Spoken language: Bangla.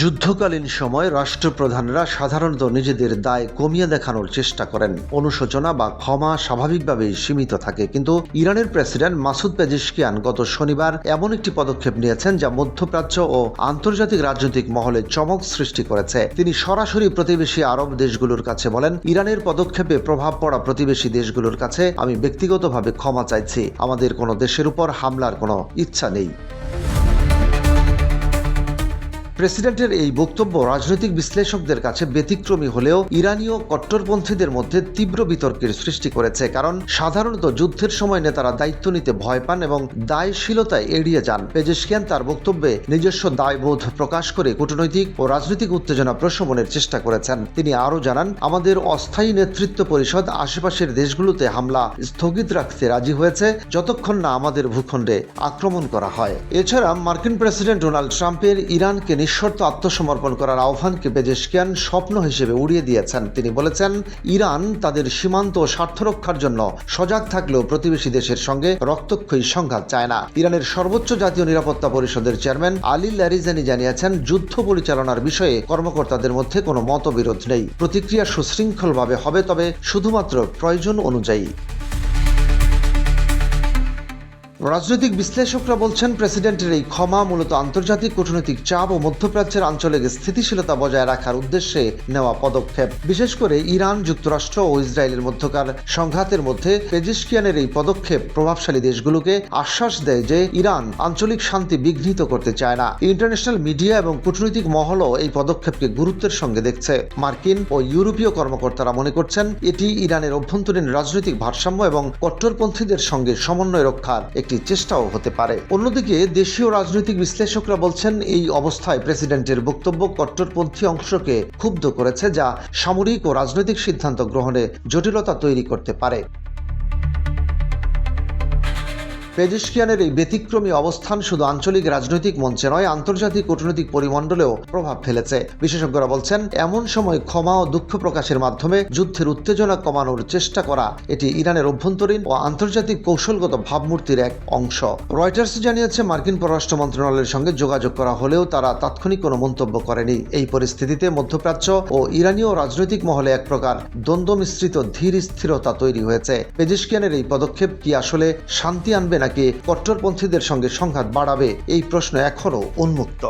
যুদ্ধকালীন সময় রাষ্ট্রপ্রধানরা সাধারণত নিজেদের দায় কমিয়ে দেখানোর চেষ্টা করেন। অনুশোচনা বা ক্ষমা স্বাভাবিকভাবেই সীমিত থাকে, কিন্তু ইরানের প্রেসিডেন্ট মাসুদ পেজেশকিয়ান গত শনিবার এমন একটি পদক্ষেপ নিয়েছেন যা মধ্যপ্রাচ্য ও আন্তর্জাতিক রাজনৈতিক মহলে চমক সৃষ্টি করেছে। তিনি সরাসরি প্রতিবেশী আরব দেশগুলোর কাছে বলেন, ইরানের পদক্ষেপে প্রভাব পড়া প্রতিবেশী দেশগুলোর কাছে আমি ব্যক্তিগতভাবে ক্ষমা চাইছি। আমাদের কোনো দেশের উপর হামলার কোনো ইচ্ছা নেই। প্রেসিডেন্টের এই বক্তব্য রাজনৈতিক বিশ্লেষকদের কাছে ব্যতিক্রমী হলেও ইরানীয় কট্টরপন্থীদের মধ্যে তীব্র বিতর্কের সৃষ্টি করেছে, কারণ সাধারণত যুদ্ধের সময় নেতারা দায়িত্ব নিতে ভয় পান এবং দায়শীলতায় এড়িয়ে যান। পেজেশকিয়ান তার বক্তব্যে নিজস্ব দায়বোধ প্রকাশ করে কূটনৈতিক ও রাজনৈতিক উত্তেজনা প্রশমনের চেষ্টা করেছেন। তিনি আরও জানান, আমাদের অস্থায়ী নেতৃত্ব পরিষদ আশেপাশের দেশগুলোতে হামলা স্থগিত রাখতে রাজি হয়েছে যতক্ষণ না আমাদের ভূখণ্ডে আক্রমণ করা হয়। এছাড়া মার্কিন প্রেসিডেন্ট ডোনাল্ড ট্রাম্পের ইরানকে নিঃশর্ত আত্মসমর্পণ করার আহ্বানকে পেজেশকিয়ান স্বপ্ন হিসেবে উড়িয়ে দিয়েছেন। তিনি বলেছেন, ইরান তাদের সীমান্ত ও স্বার্থ রক্ষার জন্য সজাগ থাকলেও প্রতিবেশী দেশের সঙ্গে রক্তক্ষয়ী সংঘাত চায় না। ইরানের সর্বোচ্চ জাতীয় নিরাপত্তা পরিষদের চেয়ারম্যান আলী লারিজানি জানিয়েছেন, যুদ্ধ পরিচালনার বিষয়ে কর্মকর্তাদের মধ্যে কোনো মতবিরোধ নেই। প্রতিক্রিয়া সুশৃঙ্খলভাবে হবে, তবে শুধুমাত্র প্রয়োজন অনুযায়ী। রাজনৈতিক বিশ্লেষকরা বলছেন, প্রেসিডেন্টের এই ক্ষমা মূলত আন্তর্জাতিক কূটনৈতিক চাপ ও মধ্যপ্রাচ্যের আঞ্চলিক স্থিতিশীলতা বজায় রাখার উদ্দেশ্যে নেওয়া পদক্ষেপ। বিশেষ করে ইরান, যুক্তরাষ্ট্র ও ইসরায়েলের মধ্যকার সংঘাতের মধ্যে পেজেশকিয়ানের এই পদক্ষেপ প্রভাবশালী দেশগুলোকে আশ্বাস দেয় যে ইরান আঞ্চলিক শান্তি বিঘ্নিত করতে চায় না। ইন্টারন্যাশনাল মিডিয়া এবং কূটনৈতিক মহলও এই পদক্ষেপকে গুরুত্বের সঙ্গে দেখছে। মার্কিন ও ইউরোপীয় কর্মকর্তারা মনে করছেন, এটি ইরানের অভ্যন্তরীণ রাজনৈতিক ভারসাম্য এবং কট্টরপন্থীদের সঙ্গে সমন্বয় রক্ষার একটি চেষ্টাও হতে পারে। অন্যদিকে দেশীয় রাজনৈতিক বিশ্লেষকরা বলছেন, এই অবস্থায় প্রেসিডেন্টের বক্তব্য কট্টরপন্থী অংশকে ক্ষুব্ধ করেছে, যা সামরিক ও রাজনৈতিক সিদ্ধান্ত গ্রহণে জটিলতা তৈরি করতে পারে। পেজেশকিয়ানের এই ব্যতিক্রমী অবস্থান শুধু আঞ্চলিক রাজনৈতিক মঞ্চে নয়, আন্তর্জাতিক কূটনৈতিক পরিমণ্ডলেও প্রভাব ফেলেছে। বিশেষজ্ঞরা বলছেন, এমন সময় ক্ষমা ও দুঃখ প্রকাশের মাধ্যমে যুদ্ধের উত্তেজনা কমানোর চেষ্টা করা এটি ইরানের অভ্যন্তরীণ ও আন্তর্জাতিক কৌশলগত ভাবমূর্তির এক অংশ। রয়টার্স জানিয়েছে, মার্কিন পররাষ্ট্র মন্ত্রণালয়ের সঙ্গে যোগাযোগ করা হলেও তারা তাৎক্ষণিক কোনো মন্তব্য করেনি। এই পরিস্থিতিতে মধ্যপ্রাচ্য ও ইরানীয় রাজনৈতিক মহলে এক প্রকার দ্বন্দ্ব মিশ্রিত ধীর স্থিরতা তৈরি হয়েছে। পেজেশকিয়ানের এই পদক্ষেপ কি আসলে শান্তি আনবে নাকি কট্টরপন্থীদের সঙ্গে সংঘাত বাড়াবে, এই প্রশ্ন এখনও উন্মুক্ত।